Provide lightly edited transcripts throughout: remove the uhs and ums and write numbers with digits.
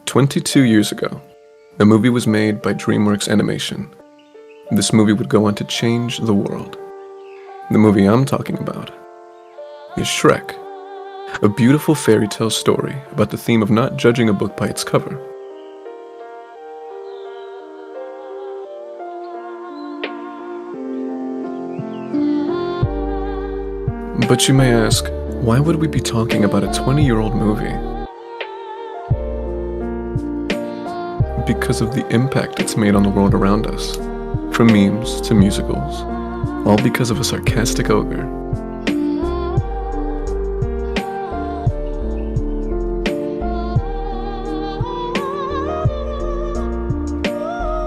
22 years ago, a movie was made by DreamWorks Animation. This movie would go on to change the world. The movie I'm talking about is Shrek, a beautiful fairy tale story about the theme of not judging a book by its cover. But you may ask, why would we be talking about a 20-year-old movie? Because of the impact it's made on the world around us, from memes to musicals, all because of a sarcastic ogre.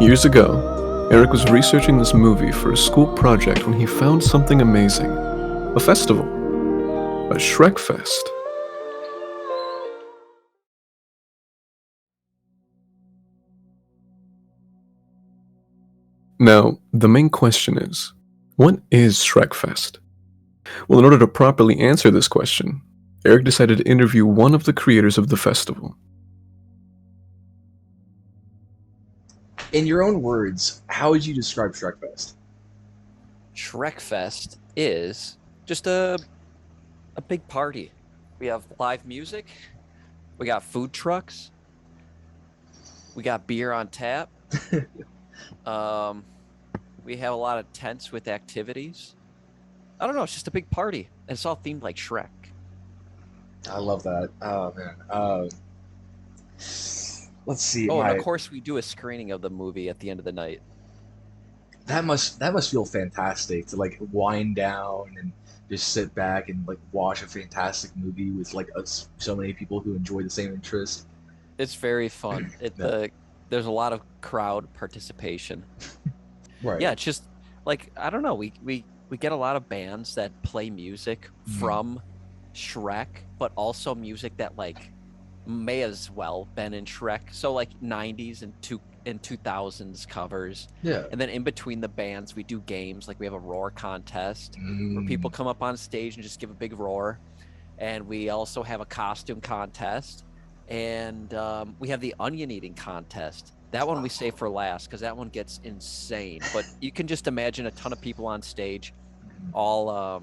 Years ago, Eric was researching this movie for a school project when he found something amazing. A festival. A ShrekFest. Now, the main question is, what is ShrekFest? Well, in order to properly answer this question, Eric decided to interview one of the creators of the festival. In your own words, how would you describe ShrekFest? ShrekFest is just a big party. We have live music, we got food trucks, we got beer on tap. We have a lot of tents with activities. I don't know, it's just a big party. And it's all themed like Shrek. I love that. Oh man. Let's see. Oh, and of course we do a screening of the movie at the end of the night. That must feel fantastic to like wind down and just sit back and like watch a fantastic movie with like so many people who enjoy the same interest. It's very fun. There's a lot of crowd participation. Right. Yeah, it's just like, I don't know, we get a lot of bands that play music from Shrek, but also music that like may as well been in Shrek. So like 90s and 2000s covers. Yeah. And then in between the bands, we do games. Like we have a roar contest where people come up on stage and just give a big roar. And we also have a costume contest. And we have the onion eating contest. That one we save for last because that one gets insane. But you can just imagine a ton of people on stage all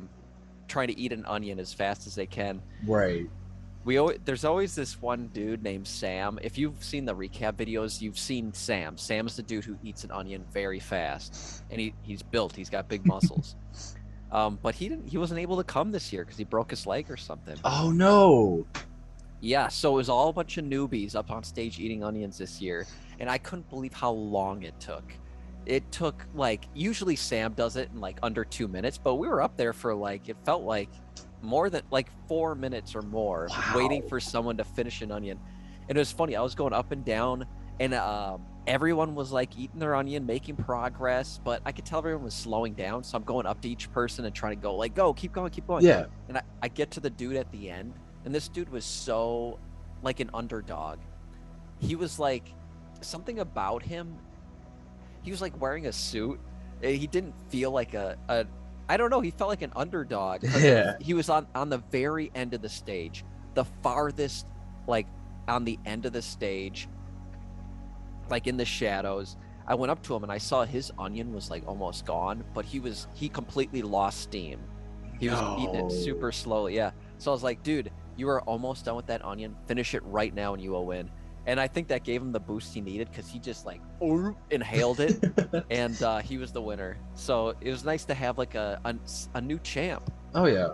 trying to eat an onion as fast as they can. Right. There's always this one dude named Sam. If you've seen the recap videos, you've seen Sam. Sam's the dude who eats an onion very fast, and he's built. He's got big muscles. But he wasn't able to come this year because he broke his leg or something. Oh no. Yeah, so it was all a bunch of newbies up on stage eating onions this year, and I couldn't believe how long it took. It took like, usually Sam does it in like under 2 minutes, but we were up there for like, it felt like more than like 4 minutes or more. Wow. Waiting for someone to finish an onion. And it was funny, I was going up and down, and everyone was like eating their onion, making progress, but I could tell everyone was slowing down, so I'm going up to each person and trying to go like, go, keep going. Yeah. And I get to the dude at the end, and this dude was so like an underdog. He was like, something about him, he was like wearing a suit. He didn't feel like I don't know, he felt like an underdog. Yeah. He was on the very end of the stage, the farthest, like on the end of the stage, like in the shadows. I went up to him and I saw his onion was like almost gone, but he completely lost steam. He was eating it super slowly. Yeah. So I was like, dude, you are almost done with that onion. Finish it right now and you will win. And I think that gave him the boost he needed because he just like inhaled it, and he was the winner. So it was nice to have like a new champ. Oh yeah.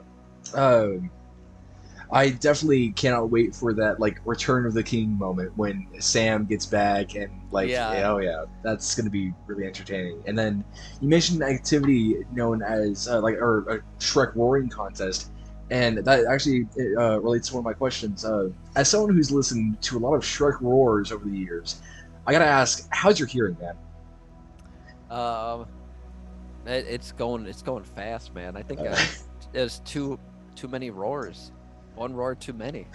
I definitely cannot wait for that like Return of the King moment when Sam gets back and like, oh yeah, that's gonna be really entertaining. And then you mentioned an activity known as a Shrek roaring contest. And that actually relates to one of my questions. As someone who's listened to a lot of Shrek roars over the years, I gotta ask, how's your hearing, man? It's going fast, man. I think there's too many roars. One roar too many.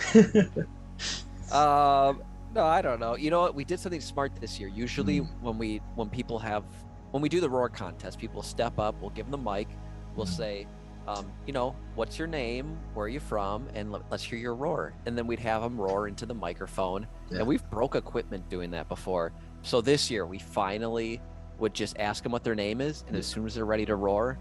No, I don't know. You know what? We did something smart this year. Usually when we do the roar contest, people step up. We'll give them the mic. We'll say, you know, what's your name? Where are you from? And let's hear your roar. And then we'd have them roar into the microphone. Yeah. And we've broke equipment doing that before. So this year we finally would just ask them what their name is, and as soon as they're ready to roar,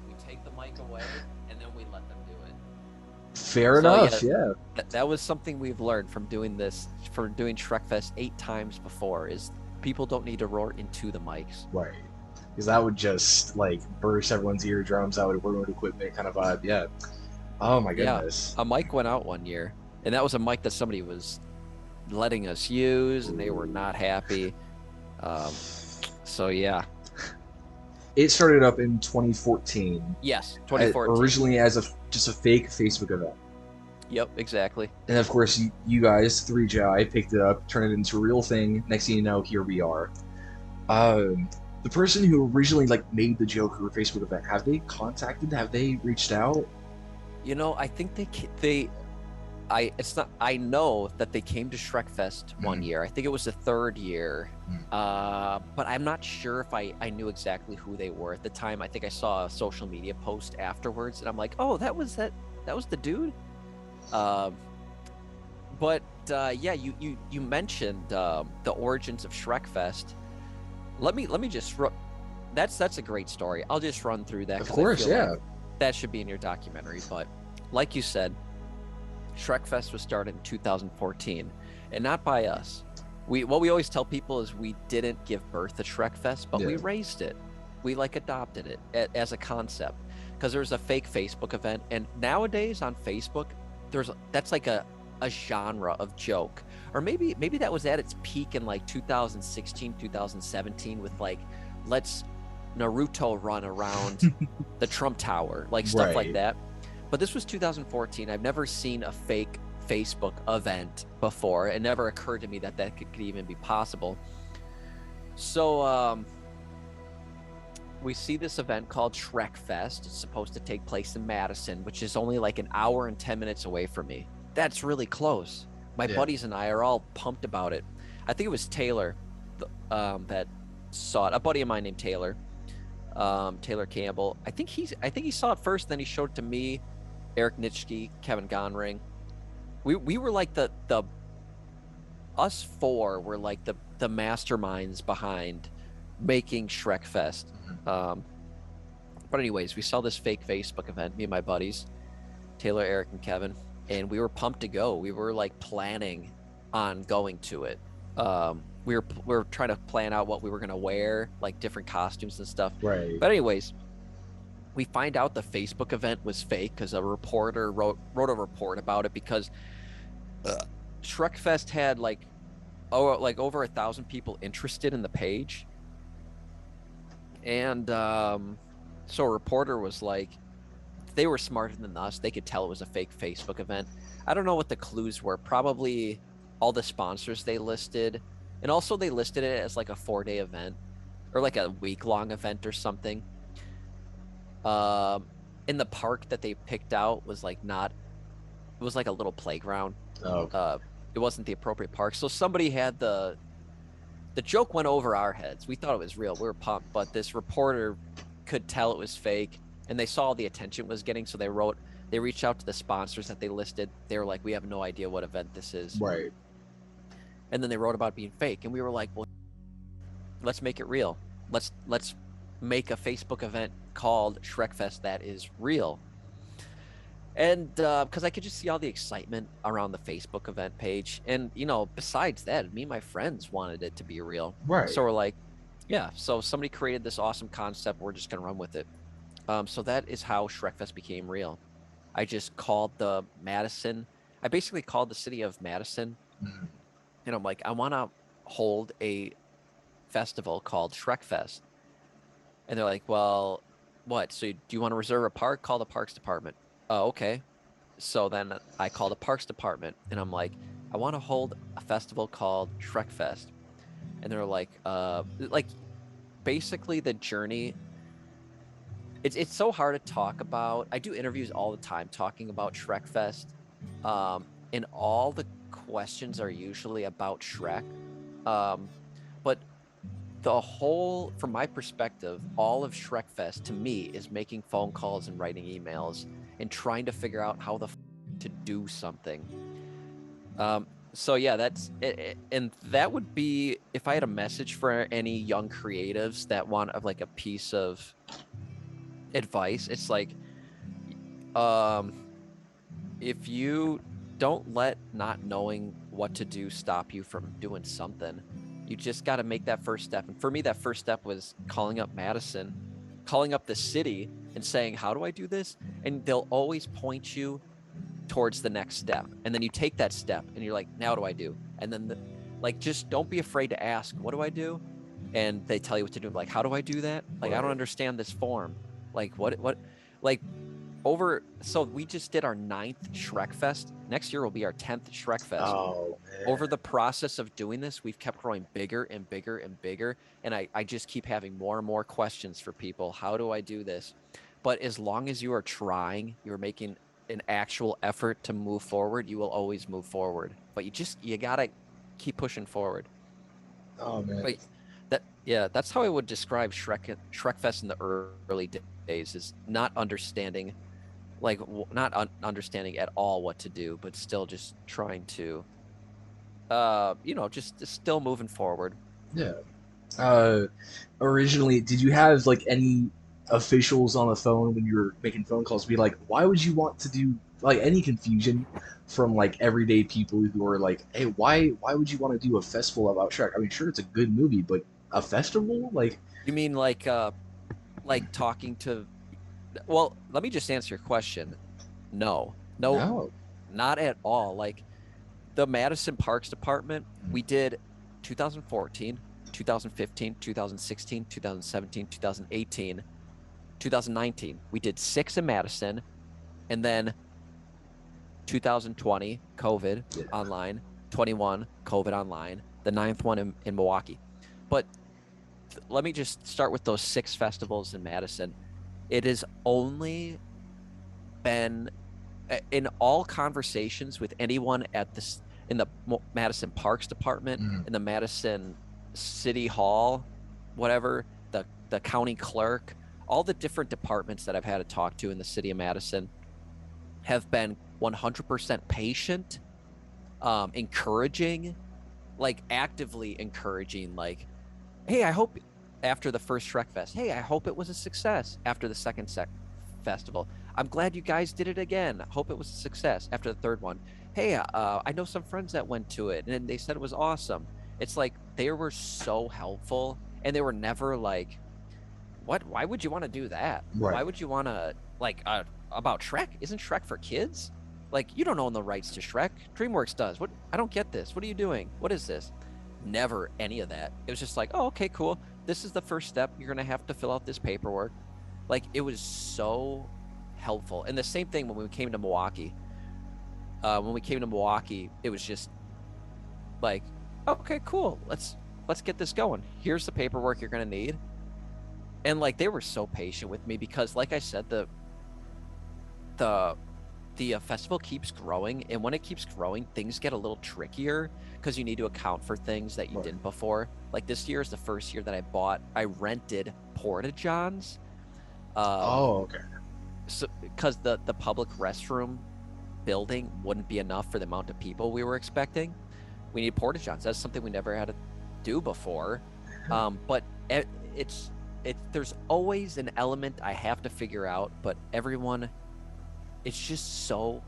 we take the mic away and then we let them do it. Fair enough. Yeah. That was something we've learned from doing this, from doing ShrekFest 8 times before, is people don't need to roar into the mics. Right. Because that would just like burst everyone's eardrums. That would ruin equipment kind of vibe. Yeah. Oh my goodness. Yeah, a mic went out one year, and that was a mic that somebody was letting us use, and they were not happy. So yeah. It started up in 2014. Yes, 2014. Originally as just a fake Facebook event. Yep, exactly. And of course, you guys, 3JI, picked it up, turned it into a real thing. Next thing you know, here we are. The person who originally like made the Joker Facebook event, have they contacted? Have they reached out? You know, I think I know that they came to ShrekFest one year. I think it was the 3rd year. But I'm not sure if I knew exactly who they were at the time. I think I saw a social media post afterwards, and I'm like, oh, that was the dude. But yeah, you mentioned the origins of ShrekFest. Let me just that's a great story. I'll just run through that. Of course, yeah. Like that should be in your documentary. But like you said, ShrekFest was started in 2014, and not by us. What we always tell people is we didn't give birth to ShrekFest, but we raised it. We like adopted it as a concept, because there was a fake Facebook event, and nowadays on Facebook, that's like a genre of joke, or maybe that was at its peak in like 2016, 2017 with like, let's Naruto run around the Trump Tower, like stuff like that. But this was 2014. I've never seen a fake Facebook event before. It never occurred to me that could even be possible. So we see this event called ShrekFest. It's supposed to take place in Madison, which is only like an hour and 10 minutes away from me. That's really close. My buddies and I are all pumped about it. I think it was Taylor that saw it. A buddy of mine named Taylor, Taylor Campbell. I think he saw it first, then he showed it to me, Eric Nitschke, Kevin Gonring. We were like us four were like the masterminds behind making ShrekFest. But anyways, we saw this fake Facebook event, me and my buddies, Taylor, Eric, and Kevin, and we were pumped to go. We were like planning on going to it. We were trying to plan out what we were gonna wear, like different costumes and stuff. Right. But anyways, we find out the Facebook event was fake because a reporter wrote a report about it, because ShrekFest had like over 1,000 people interested in the page, and so a reporter was like, they were smarter than us. They could tell it was a fake Facebook event. I don't know what the clues were. Probably all the sponsors they listed, and also they listed it as like a 4-day event or like a week-long event or something. In the park that they picked out was like it was like a little playground. It wasn't the appropriate park. So somebody had the joke went over our heads. We thought it was real. We were pumped, but this reporter could tell it was fake, and they saw the attention it was getting. So they reached out to the sponsors that they listed. They were like, we have no idea what event this is. Right. And then they wrote about it being fake. And we were like, well, let's make it real. Let's make a Facebook event called ShrekFest that is real. And because I could just see all the excitement around the Facebook event page. And, you know, besides that, me and my friends wanted it to be real. Right. So we're like, yeah. So somebody created this awesome concept. We're just going to run with it. So that is how ShrekFest became real. I just called I basically called the city of Madison. And I'm like, I want to hold a festival called ShrekFest. And they're like, well, what? So do you want to reserve a park? Call the parks department. Oh, okay. So then I called the parks department, and I'm like, I want to hold a festival called ShrekFest. And they're like basically the journey. It's so hard to talk about. I do interviews all the time talking about ShrekFest. And all the questions are usually about Shrek. But from my perspective, all of ShrekFest to me is making phone calls and writing emails and trying to figure out how to do something. So yeah, that's it, and that would be if I had a message for any young creatives that want like a piece of advice. It's like, um, if you don't let not knowing what to do stop you from doing something, you just got to make that first step. And for me, that first step was calling up Madison, calling up the city and saying, how do I do this? And they'll always point you towards the next step. And then you take that step and you're like, now what do I do? And then just don't be afraid to ask, what do I do? And they tell you what to do. Like, how do I do that? Like, I don't understand this form. Like, like so we just did our 9th ShrekFest. Next year will be our 10th ShrekFest. Oh, man. Over the process of doing this, we've kept growing bigger and bigger and bigger. And I just keep having more and more questions for people. How do I do this? But as long as you are trying, you're making an actual effort to move forward, you will always move forward. But you gotta keep pushing forward. Oh, man. But that's how I would describe ShrekFest in the early days, is not understanding, understanding at all what to do, but still just trying to, just still moving forward. Yeah. Originally, did you have like any officials on the phone when you were making phone calls be like, why would you want to do, like, any confusion from like everyday people who are like, hey, why would you want to do a festival about Shrek? I mean, sure, it's a good movie, but a festival? Like, you mean like talking to, well, let me just answer your question. No, not at all. Like, the Madison Parks Department, we did 2014, 2015, 2016, 2017, 2018, 2019. We did 6 in Madison, and then 2020, COVID online, 21, COVID online, the 9th one in Milwaukee. But let me just start with those 6 festivals in Madison. It has only been, in all conversations with anyone in the Madison Parks Department, in the Madison City Hall, whatever, the county clerk, all the different departments that I've had to talk to in the city of Madison have been 100% patient, encouraging, like actively encouraging, like, hey, I hope after the first ShrekFest, hey, I hope it was a success. After the second festival, I'm glad you guys did it again. I hope it was a success. After the third one, hey, I know some friends that went to it and they said it was awesome. It's like they were so helpful, and they were never like, what? Why would you want to do that? Right. Why would you want to, like, about Shrek? Isn't Shrek for kids? Like, you don't own the rights to Shrek. DreamWorks does. What? I don't get this. What are you doing? What is this? Never any of that. It was just like, oh, okay, cool. This is the first step. You're gonna have to fill out this paperwork. Like, it was so helpful. And the same thing when we came to Milwaukee. It was just like, okay, cool. Let's get this going. Here's the paperwork you're gonna need. And like, they were so patient with me because, like I said, the festival keeps growing, and when it keeps growing, things get a little trickier because you need to account for things that you didn't before. Like, this year is the first year that I rented porta-johns. Okay. So because the public restroom building wouldn't be enough for the amount of people we were expecting, we need porta-johns. That's something we never had to do before. But there's always an element I have to figure out, but everyone, it's just so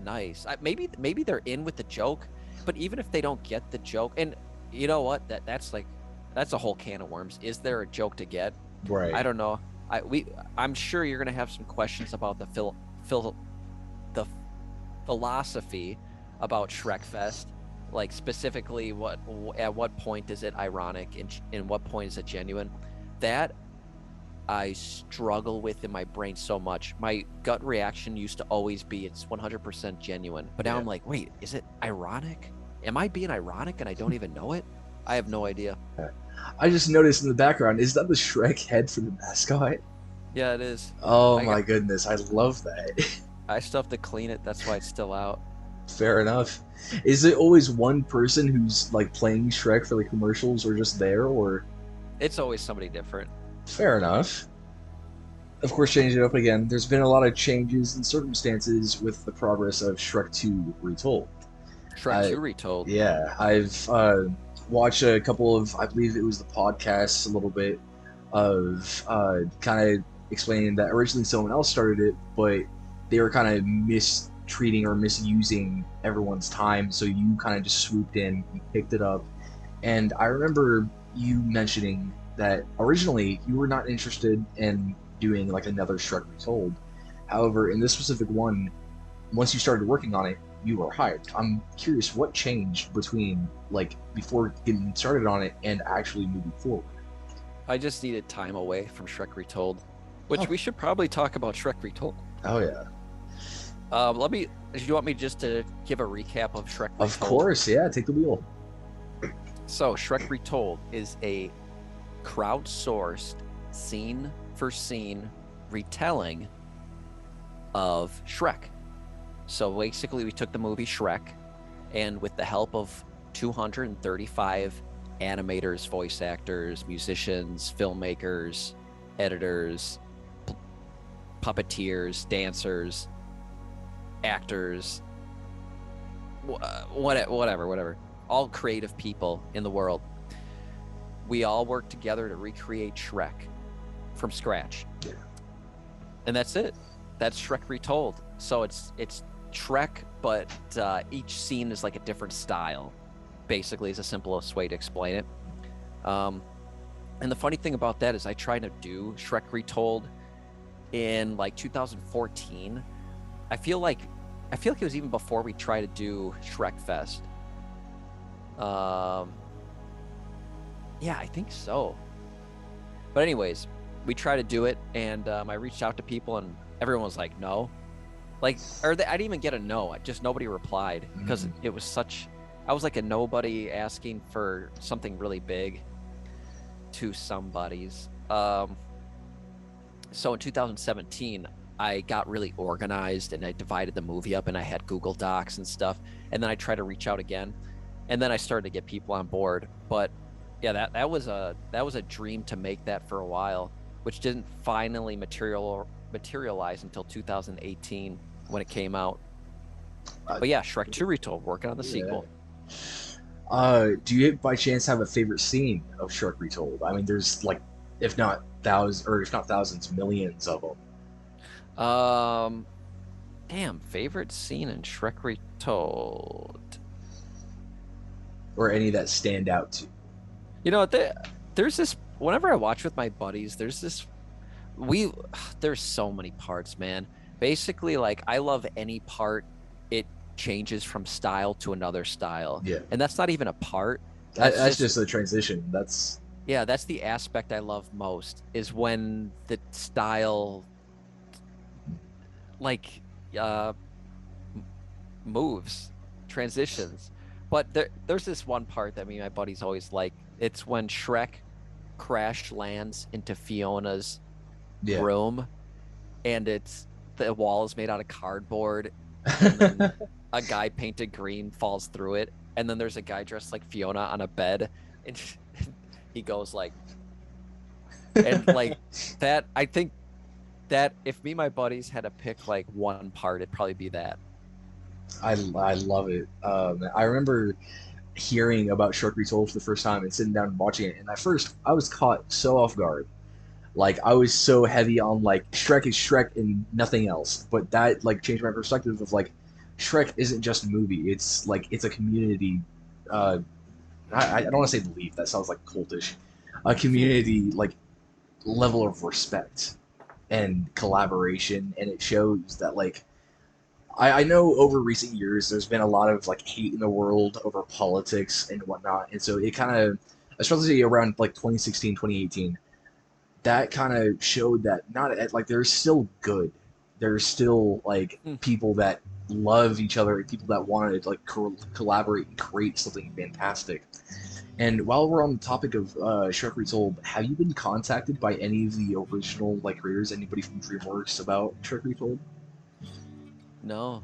nice. Maybe they're in with the joke, but even if they don't get the joke, and you know what, that's a whole can of worms. Is there a joke to get? Right. I don't know. I'm sure you're gonna have some questions about the philosophy about ShrekFest, like specifically at what point is it ironic and what point is it genuine. That I struggle with in my brain so much. My gut reaction used to always be it's 100% genuine, but now I'm like, wait, is it ironic? Am I being ironic and I don't even know it? I have no idea. I just noticed in the background, is that the Shrek head for the mascot? Yeah, it is. Oh my goodness, I love that. I still have to clean it. That's why it's still out. Fair enough. Is it always one person who's like playing Shrek for the commercials, or just there, or? It's always somebody different. Fair enough. Of course, change it up again. There's been a lot of changes and circumstances with the progress of Shrek 2 Retold. Shrek 2 Retold. Yeah, I've watched a couple of, I believe it was the podcasts, a little bit of kind of explaining that originally someone else started it, but they were kind of mistreating or misusing everyone's time, so you kind of just swooped in, you picked it up, and I remember you mentioning that originally you were not interested in doing like another Shrek Retold. However, in this specific one, once you started working on it, you were hired. I'm curious what changed between like before getting started on it and actually moving forward. I just needed time away from Shrek Retold, which we should probably talk about Shrek Retold. Oh yeah. Do you want me just to give a recap of Shrek Retold? Of course, yeah. Take the wheel. So Shrek Retold is a crowdsourced, scene-for-scene retelling of Shrek. So basically, we took the movie Shrek, and with the help of 235 animators, voice actors, musicians, filmmakers, editors, puppeteers, dancers, actors, whatever, all creative people in the world, we all worked together to recreate Shrek from scratch. Yeah. And that's it. That's Shrek Retold. So it's Shrek, but each scene is like a different style, basically, is the simplest way to explain it. And the funny thing about that is I tried to do Shrek Retold in like 2014. I feel like it was even before we tried to do ShrekFest. Yeah, I think so. But anyways, we tried to do it, and I reached out to people, and everyone was like, no. Like, I didn't even get a no. Just nobody replied because it was such. I was like a nobody asking for something really big to somebody's. So in 2017, I got really organized and I divided the movie up, and I had Google Docs and stuff. And then I tried to reach out again, and then I started to get people on board. But yeah, that was a dream to make that for a while, which didn't finally materialize until 2018 when it came out. But yeah, Shrek 2 Retold, working on the sequel. Do you by chance have a favorite scene of Shrek Retold? I mean, there's like, if not thousands, millions of them. Damn, favorite scene in Shrek Retold. Or any that stand out to you. You know, there's this, whenever I watch with my buddies, there's so many parts, man. Basically, like, I love any part it changes from style to another style. Yeah. And that's not even a part. That's just a transition. That's the aspect I love most, is when the style like moves, transitions. But there's this one part that me and my buddies always like. It's when Shrek crash lands into Fiona's room, and the wall is made out of cardboard, and then a guy painted green falls through it, and then there's a guy dressed like Fiona on a bed, and he goes like, and like that. I think that if me and my buddies had to pick like one part, it'd probably be that. I love it. I remember hearing about Shrek Retold for the first time and sitting down and watching it, and at first I was caught so off guard. Like, I was so heavy on like Shrek is Shrek and nothing else, but that like changed my perspective of like Shrek isn't just a movie. It's like, it's a community. I don't want to say belief. That sounds like cultish. A community like level of respect and collaboration, and it shows that like I know over recent years there's been a lot of like hate in the world over politics and whatnot, and so it kind of, especially around like 2016, 2018, that kind of showed that not like there's still good, there's still like people that love each other, people that want to like collaborate and create something fantastic. And while we're on the topic of Shrek Retold, have you been contacted by any of the original like creators, anybody from DreamWorks, about Shrek Retold? No.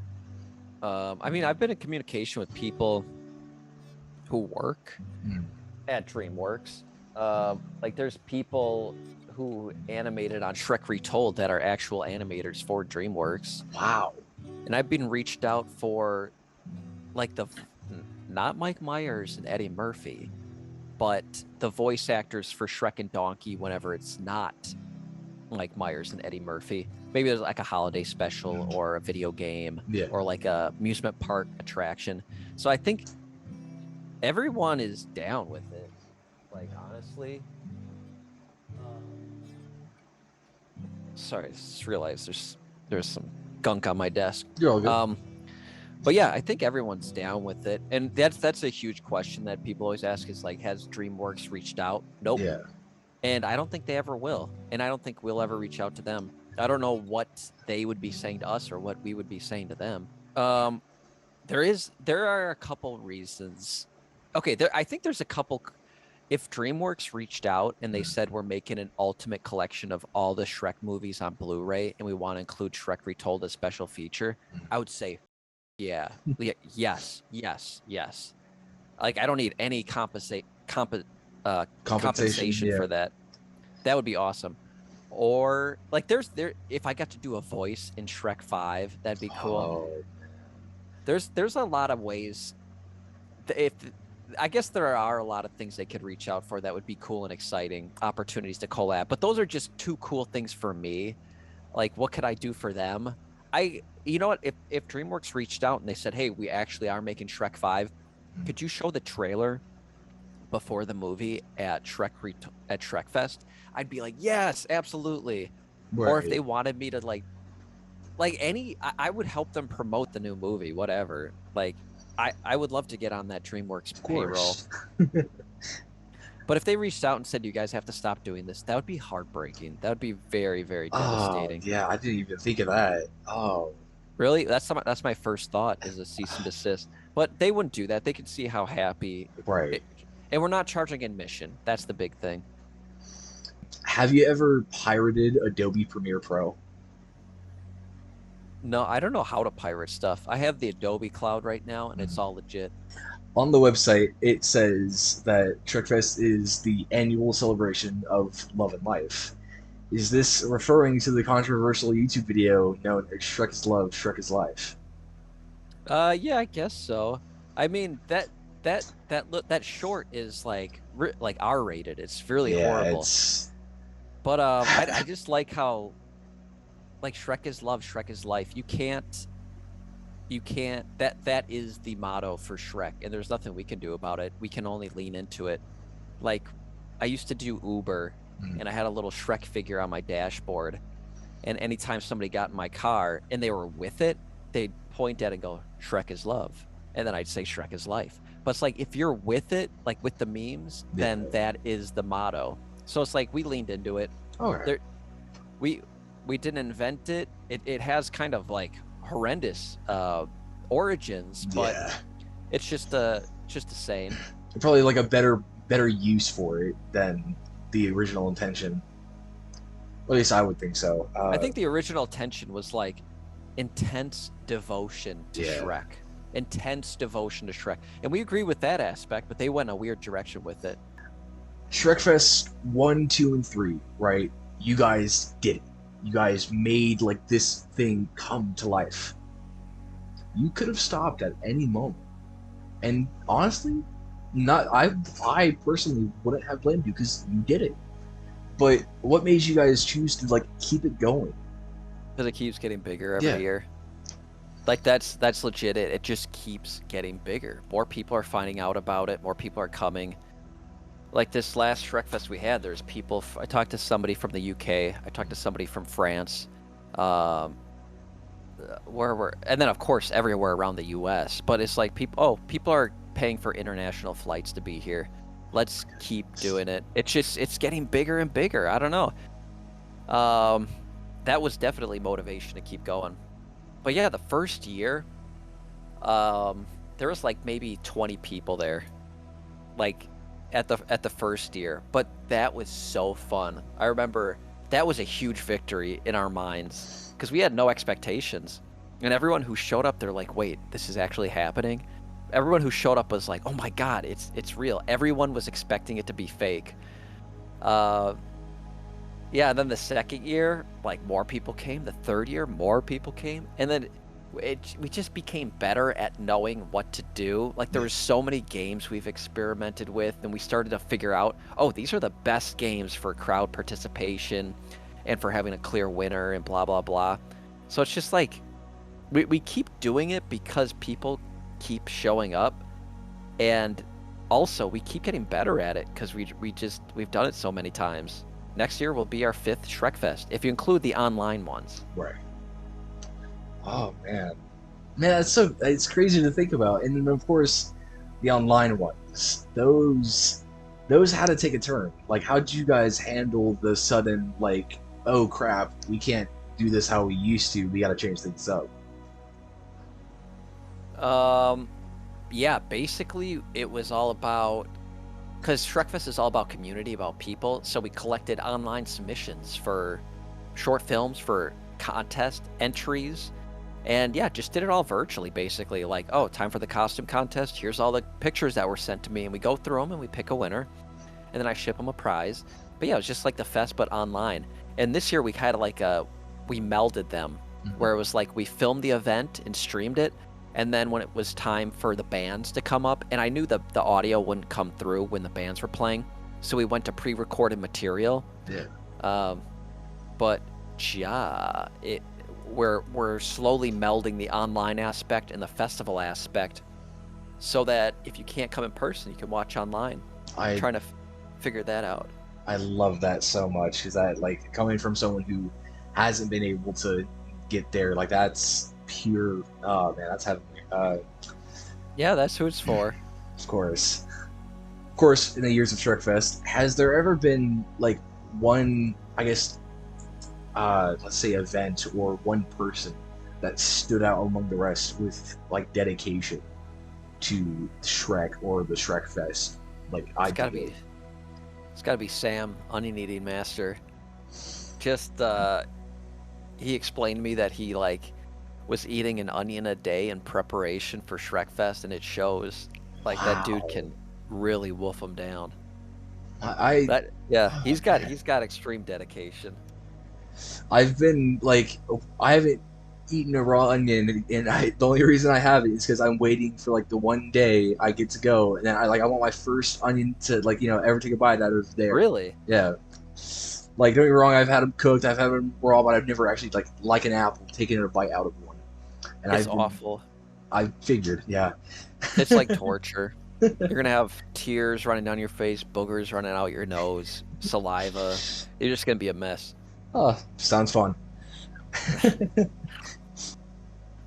I mean, I've been in communication with people who work at DreamWorks. Like there's people who animated on Shrek Retold that are actual animators for DreamWorks. Wow. And I've been reached out for like not Mike Myers and Eddie Murphy, but the voice actors for Shrek and Donkey whenever it's not Mike Myers and Eddie Murphy. Maybe there's like a holiday special or a video game or like a amusement park attraction. So I think everyone is down with it. Like honestly. Sorry, I just realized there's some gunk on my desk. You're all good. But yeah, I think everyone's down with it, and that's a huge question that people always ask is like, has DreamWorks reached out? Nope. Yeah. And I don't think they ever will, and I don't think we'll ever reach out to them. I don't know what they would be saying to us or what we would be saying to them. There are a couple reasons. Okay, I think there's a couple. If DreamWorks reached out and they said we're making an ultimate collection of all the Shrek movies on Blu-ray and we want to include Shrek Retold as special feature, I would say, yeah, yes. Like I don't need any compensation for that. That would be awesome. Or like if I got to do a voice in Shrek 5, that'd be cool. Oh. There's a lot of ways. I guess there are a lot of things they could reach out for that would be cool and exciting opportunities to collab, but those are just two cool things for me. Like, what could I do for them? You know what? If DreamWorks reached out and they said, "Hey, we actually are making Shrek 5, could you show the trailer before the movie at ShrekFest?" I'd be like, "Yes, absolutely." Right. Or if they wanted me to I would help them promote the new movie, whatever. Like, I would love to get on that DreamWorks payroll. But if they reached out and said, "You guys have to stop doing this," that would be heartbreaking. That would be very, very devastating. Yeah, I didn't even think of that. Oh. Really? That's my first thought is a cease and desist. But they wouldn't do that. They could see how happy. Right. And we're not charging admission. That's the big thing. Have you ever pirated Adobe Premiere Pro? No, I don't know how to pirate stuff. I have the Adobe Cloud right now, and it's all legit. On the website, it says that ShrekFest is the annual celebration of love and life. Is this referring to the controversial YouTube video known as Shrek is Love, Shrek is Life? Yeah, I guess so. I mean, that short is like R-rated. It's really horrible. But I just like how, like, Shrek is love, Shrek is life. You can't. That is the motto for Shrek, and there's nothing we can do about it. We can only lean into it. Like, I used to do Uber, and I had a little Shrek figure on my dashboard. And anytime somebody got in my car and they were with it, they'd point at it and go, "Shrek is love," and then I'd say Shrek is life. But it's like, if you're with it, like with the memes, then that is the motto. So it's like we leaned into it. Okay. We didn't invent it. It has kind of like horrendous origins, but it's just a saying. Probably like a better use for it than the original intention. At least I would think so. I think the original intention was like intense devotion to Shrek. Intense devotion to Shrek. And we agree with that aspect, but they went a weird direction with it. ShrekFest 1, 2, and 3, right? You guys did it. You guys made like this thing come to life. You could have stopped at any moment. And honestly, I personally wouldn't have blamed you because you did it. But what made you guys choose to like keep it going? Because it keeps getting bigger every year. Like that's legit. It just keeps getting bigger. More people are finding out about it. More people are coming. Like this last ShrekFest we had, there's people. I talked to somebody from the UK. I talked to somebody from France. And then of course everywhere around the US. But it's like people are paying for international flights to be here. Let's keep doing it. It's getting bigger and bigger. I don't know. That was definitely motivation to keep going. But yeah, the first year, there was like maybe 20 people there, like at the first year. But that was so fun. I remember that was a huge victory in our minds because we had no expectations. And everyone who showed up, they're like, wait, this is actually happening? Everyone who showed up was like, oh my God, it's real. Everyone was expecting it to be fake. Yeah, and then the second year, like more people came. The third year, more people came. And then we just became better at knowing what to do. Like there was so many games we've experimented with, and we started to figure out, oh, these are the best games for crowd participation and for having a clear winner and blah, blah, blah. So it's just like we keep doing it because people keep showing up, and also we keep getting better at it because we've done it so many times. Next year will be our 5th ShrekFest, if you include the online ones. Right. Oh man, it's crazy to think about. And then of course, the online ones. Those had to take a turn. Like, how did you guys handle the sudden like, oh crap, we can't do this how we used to. We got to change things up. Yeah, basically it was all about, because ShrekFest is all about community, about people. So we collected online submissions for short films, for contest entries, and yeah, just did it all virtually, basically. Like, oh, time for the costume contest. Here's all the pictures that were sent to me, and we go through them and we pick a winner, and then I ship them a prize. But yeah, it was just like the fest, but online. And this year we had like we melded them, where it was like we filmed the event and streamed it, and then when it was time for the bands to come up, and I knew the audio wouldn't come through when the bands were playing, so we went to pre-recorded material. Yeah. But yeah, we're slowly melding the online aspect and the festival aspect, so that if you can't come in person, you can watch online. I'm trying to figure that out. I love that so much, because that, like, coming from someone who hasn't been able to get there, like, that's pure. Oh man, that's heavenly. Yeah, that's who it's for. Of course. Of course, in the years of ShrekFest, has there ever been like one, I guess, let's say event or one person that stood out among the rest with like dedication to Shrek or the ShrekFest? Like, it's gotta be Sam, Onion Eating Master. Just he explained to me that he like was eating an onion a day in preparation for ShrekFest, and it shows. Like, wow. That dude can really wolf him down. He's got extreme dedication. I've been like, I haven't eaten a raw onion, and the only reason I have it is because I'm waiting for like the one day I get to go, and then I want my first onion to like, ever take a bite out of there. Really? Yeah. Like, don't get me wrong, I've had them cooked, I've had them raw, but I've never actually like an apple, taken a bite out of one. And it's awful. I figured, yeah. It's like torture. You're gonna have tears running down your face, boogers running out your nose, saliva. You're just gonna be a mess. Oh, sounds fun.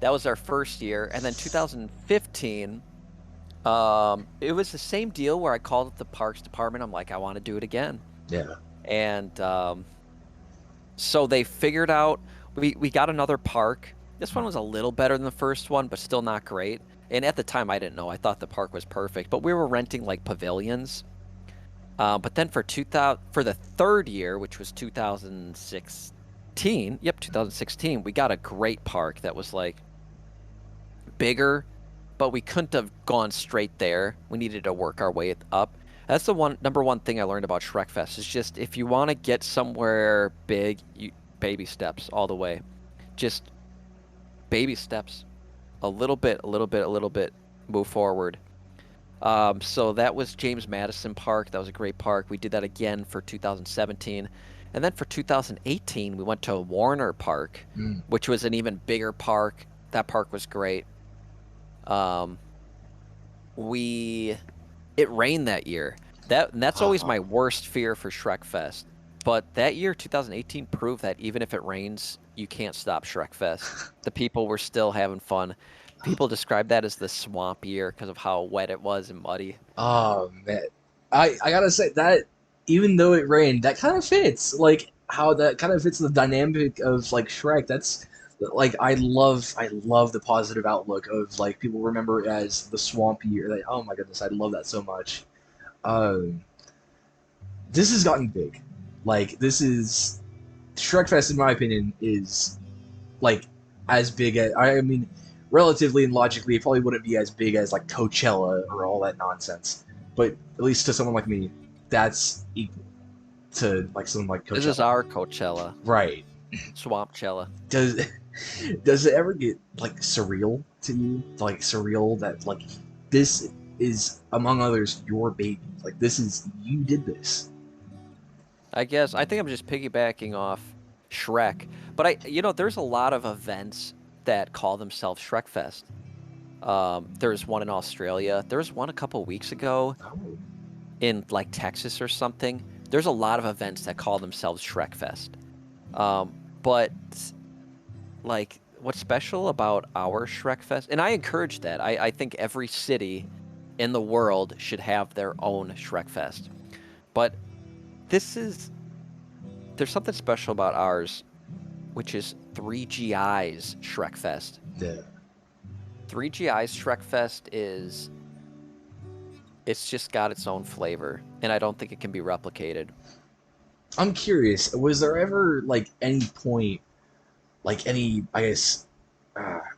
That was our first year, and then 2015. It was the same deal where I called up the parks department. I'm like, I want to do it again. Yeah. And so they figured out we got another park. This one was a little better than the first one, but still not great. And at the time, I didn't know. I thought the park was perfect, but we were renting like pavilions. But then for the third year, which was 2016, we got a great park that was like bigger, but we couldn't have gone straight there. We needed to work our way up. That's the number one thing I learned about ShrekFest is just, if you want to get somewhere big, baby steps all the way. Just baby steps, a little bit, move forward. So that was James Madison Park. That was a great park. We did that again for 2017. And then for 2018, we went to Warner Park, which was an even bigger park. That park was great. It rained that year. That's always my worst fear for ShrekFest. But that year, 2018, proved that even if it rains, you can't stop ShrekFest. The people were still having fun. People describe that as the swamp year because of how wet it was and muddy. Oh man, I gotta say that even though it rained, that kind of fits. Like, how that kind of fits the dynamic of like Shrek. That's like, I love the positive outlook of like, people remember it as the swamp year. Like, oh my goodness, I love that so much. This has gotten big. Like, this is ShrekFest, in my opinion, is like, as big as I mean, relatively and logically, it probably wouldn't be as big as like Coachella or all that nonsense. But at least to someone like me, that's equal to like something like Coachella. This is our Coachella, right? Swampchella. Does it ever get like surreal to you? Like surreal that like this is among others your baby. Like this is you did this. I guess I think I'm just piggybacking off Shrek, but there's a lot of events that call themselves ShrekFest. There's one in Australia. There was one a couple weeks ago Oh. in like Texas or something. There's a lot of events that call themselves ShrekFest. But like, what's special about our ShrekFest? And I encourage that. I think every city in the world should have their own ShrekFest. But there's something special about ours, which is 3GI's ShrekFest. Yeah. 3GI's ShrekFest it's just got its own flavor, and I don't think it can be replicated. I'm curious, was there ever like any point, like any, I guess,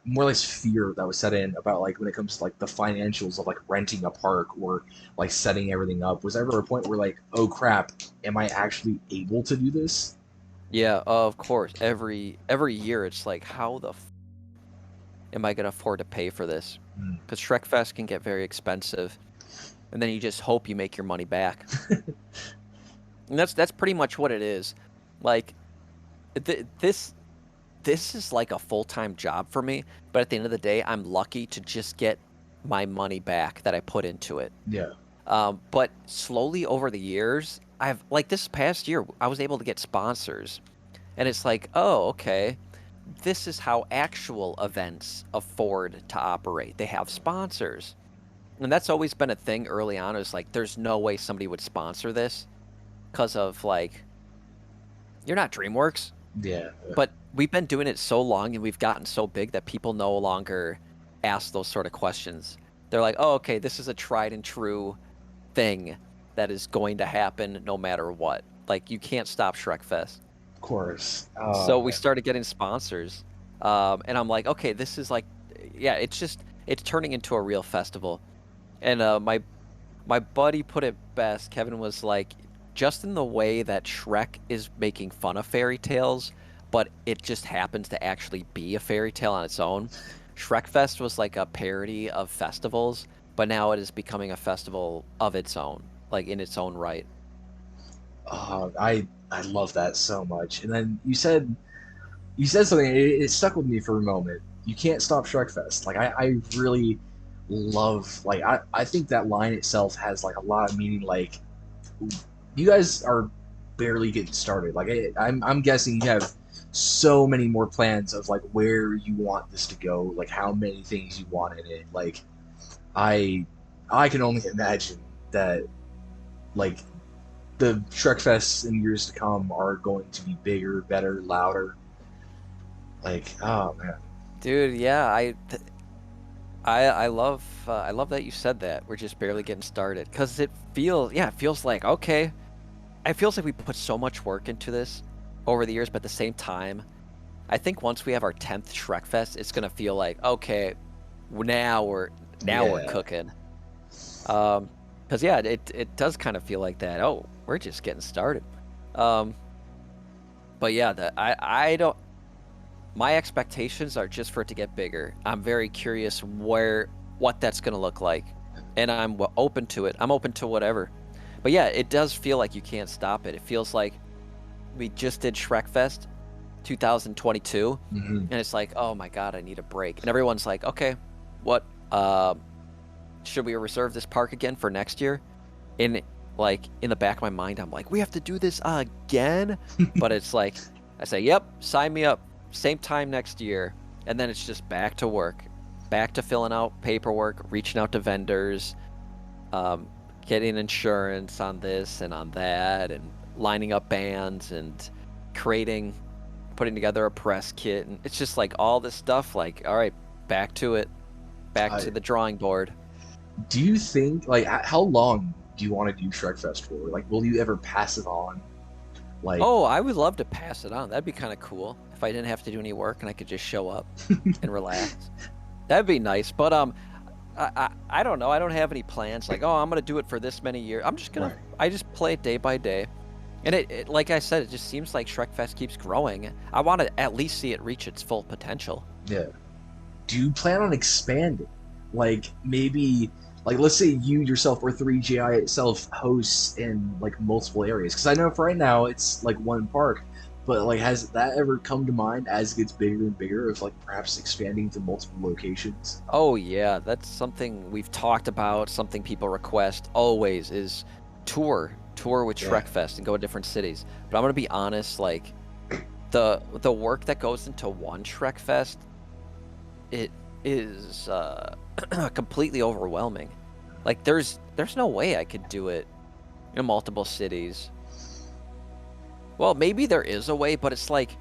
more or less fear that was set in about like when it comes to like the financials of like renting a park or like setting everything up? Was there ever a point where like, oh crap, am I actually able to do this? Yeah, of course. Every year, it's like, how the am I gonna afford to pay for this? Because ShrekFest can get very expensive, and then you just hope you make your money back. And that's pretty much what it is. Like, this is like a full-time job for me, but at the end of the day, I'm lucky to just get my money back that I put into it. Yeah. But slowly over the years, I've like this past year, I was able to get sponsors, and it's like, oh, okay, this is how actual events afford to operate. They have sponsors, and that's always been a thing early on. Is like, there's no way somebody would sponsor this because of like, you're not DreamWorks. Yeah. But we've been doing it so long and we've gotten so big that people no longer ask those sort of questions. They're like, oh, okay, this is a tried and true thing that is going to happen no matter what. Like, you can't stop ShrekFest. Of course. So we started getting sponsors. And I'm like, okay, this is like, yeah, it's turning into a real festival. And my buddy put it best. Kevin was like, just in the way that Shrek is making fun of fairy tales, but it just happens to actually be a fairy tale on its own. ShrekFest was like a parody of festivals, but now it is becoming a festival of its own, like in its own right. I love that so much. And then you said something. It stuck with me for a moment. You can't stop ShrekFest. Like I really love. Like I think that line itself has like a lot of meaning. Like, you guys are barely getting started. Like I'm guessing you have so many more plans of like where you want this to go, like how many things you want in it. Like I can only imagine that like the ShrekFests in years to come are going to be bigger, better, louder. Like, oh man, dude, yeah, I love that you said that. We're just barely getting started because it feels like, okay. It feels like we put so much work into this over the years, but at the same time, I think once we have our 10th ShrekFest, it's gonna feel like, okay, now we're cooking. Because yeah, it does kind of feel like that. Oh, we're just getting started. But yeah, I don't. My expectations are just for it to get bigger. I'm very curious what that's gonna look like, and I'm open to it. I'm open to whatever. But yeah, it does feel like you can't stop it. It feels like we just did ShrekFest 2022, and it's like, oh my god, I need a break. And everyone's like, okay, what? Should we reserve this park again for next year? And like in the back of my mind, I'm like, we have to do this again. But it's like, I say, yep, sign me up. Same time next year, and then it's just back to work, back to filling out paperwork, reaching out to vendors. Getting insurance on this and on that, and lining up bands and putting together a press kit, and it's just like all this stuff. Like, all right, back to it, back to the drawing board. Do you think, like, how long do you want to do ShrekFest for? Like, will you ever pass it on? Like, oh, I would love to pass it on. That'd be kind of cool if I didn't have to do any work and I could just show up and relax. That'd be nice. But I don't know. I don't have any plans. Like, oh, I'm gonna do it for this many years. I'm just gonna. Right. I just play it day by day. And it, like I said, it just seems like ShrekFest keeps growing. I want to at least see it reach its full potential. yeah. Do you plan on expanding? Like, maybe, like, let's say you yourself or 3GI itself hosts in, like, multiple areas. Because I know for right now it's, like, one park. But, like, has that ever come to mind as it gets bigger and bigger of, like, perhaps expanding to multiple locations? Oh, yeah. That's something we've talked about, something people request always is tour with ShrekFest and go to different cities. But I'm going to be honest, like, the work that goes into one ShrekFest, it is completely overwhelming. Like, there's no way I could do it in multiple cities. Well, maybe there is a way, but it's like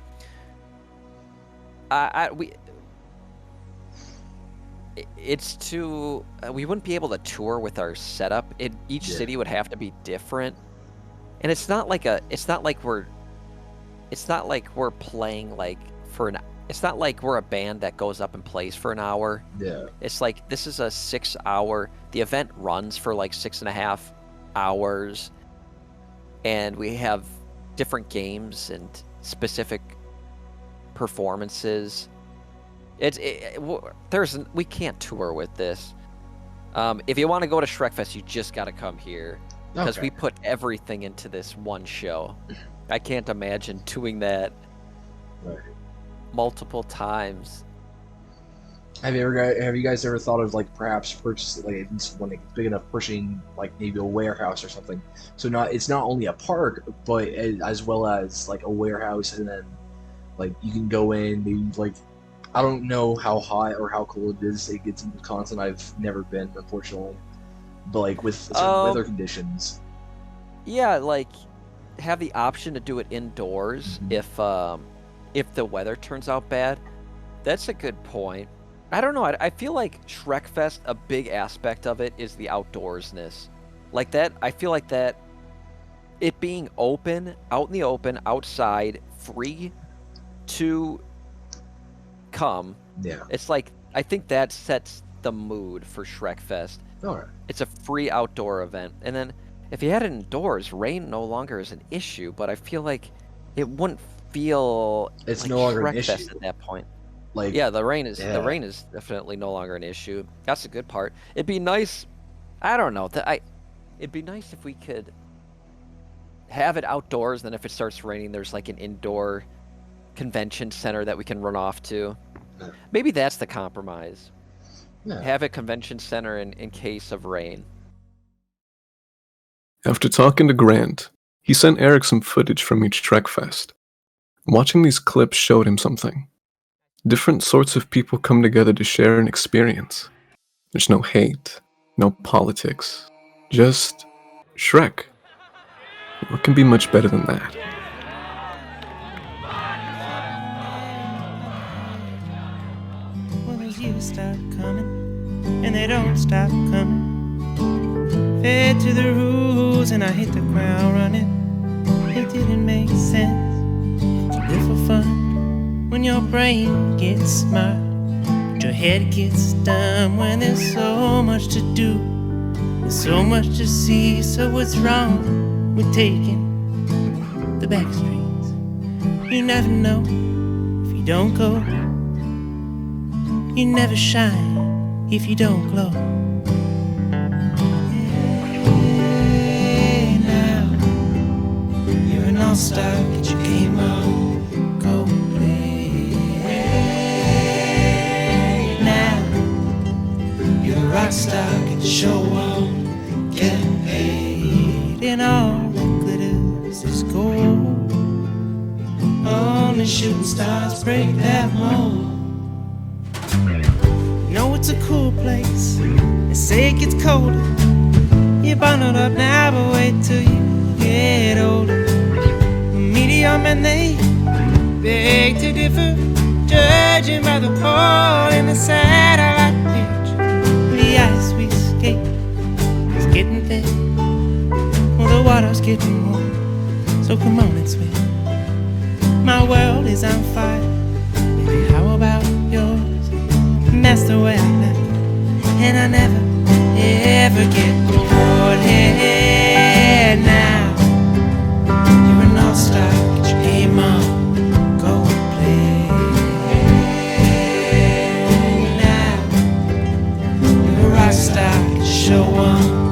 it's too we wouldn't be able to tour with our setup. Each city would have to be different. And it's not like we're playing like for an it's not like we're a band that goes up and plays for an hour. Yeah. It's like this is a 6-hour. The event runs for like 6.5 hours, and we have different games and specific performances. We can't tour with this. If you want to go to ShrekFest, you just got to come here because we put everything into this one show. I can't imagine doing that multiple times. Have you guys ever thought of, like, perhaps purchasing, like, when it gets big enough, pushing, like, maybe a warehouse or something? So it's not only a park, but as well as, like, a warehouse, and then, like, you can go in, maybe, like, I don't know how hot or how cold it gets in Wisconsin. I've never been, unfortunately, but, like, with certain weather conditions. Yeah, like, have the option to do it indoors if the weather turns out bad. That's a good point. I don't know. I feel like ShrekFest, a big aspect of it is the outdoorsness. Like that, I feel like that it being open, out in the open, outside, free to come. Yeah. It's like, I think that sets the mood for ShrekFest. All right. It's a free outdoor event. And then if you had it indoors, rain no longer is an issue, but I feel like it wouldn't feel it's like no longer ShrekFest an issue at that point. Like, yeah, the rain is definitely no longer an issue. That's a good part. It'd be nice. I don't know. It'd be nice if we could have it outdoors. Then if it starts raining, there's like an indoor convention center that we can run off to. Yeah. Maybe that's the compromise. Yeah. Have a convention center in case of rain. After talking to Grant, he sent Eric some footage from each ShrekFest. Watching these clips showed him something. Different sorts of people come together to share an experience. There's no hate, no politics, just Shrek. What can be much better than that? Well, those years start coming, and they don't stop coming. Fed to the rules, and I hit the ground running. It didn't make sense to live for fun. When your brain gets smart, but your head gets dumb. When there's so much to do, there's so much to see. So what's wrong with taking the back streets? You never know if you don't go. You never shine if you don't glow. Hey, now you're an all-star, get your game on, go play. Rock star, get the show on, get paid. And all that glitters is gold. Only shooting stars break that mold. You know it's a cool place. They say it gets colder. You're bundled up now, but wait till you get older. The media men, they beg to differ, judging by the hole in the satellite picture. The ice we skate is getting thin, well, the water's getting warm. So So come on and swim. My world is on fire. Baby, how about yours? And that's the way I like it. And I never, ever get bored. Hey, now you're an all-star. Get your game on. Go and play. Hey, now you're a rock star. Get your show on.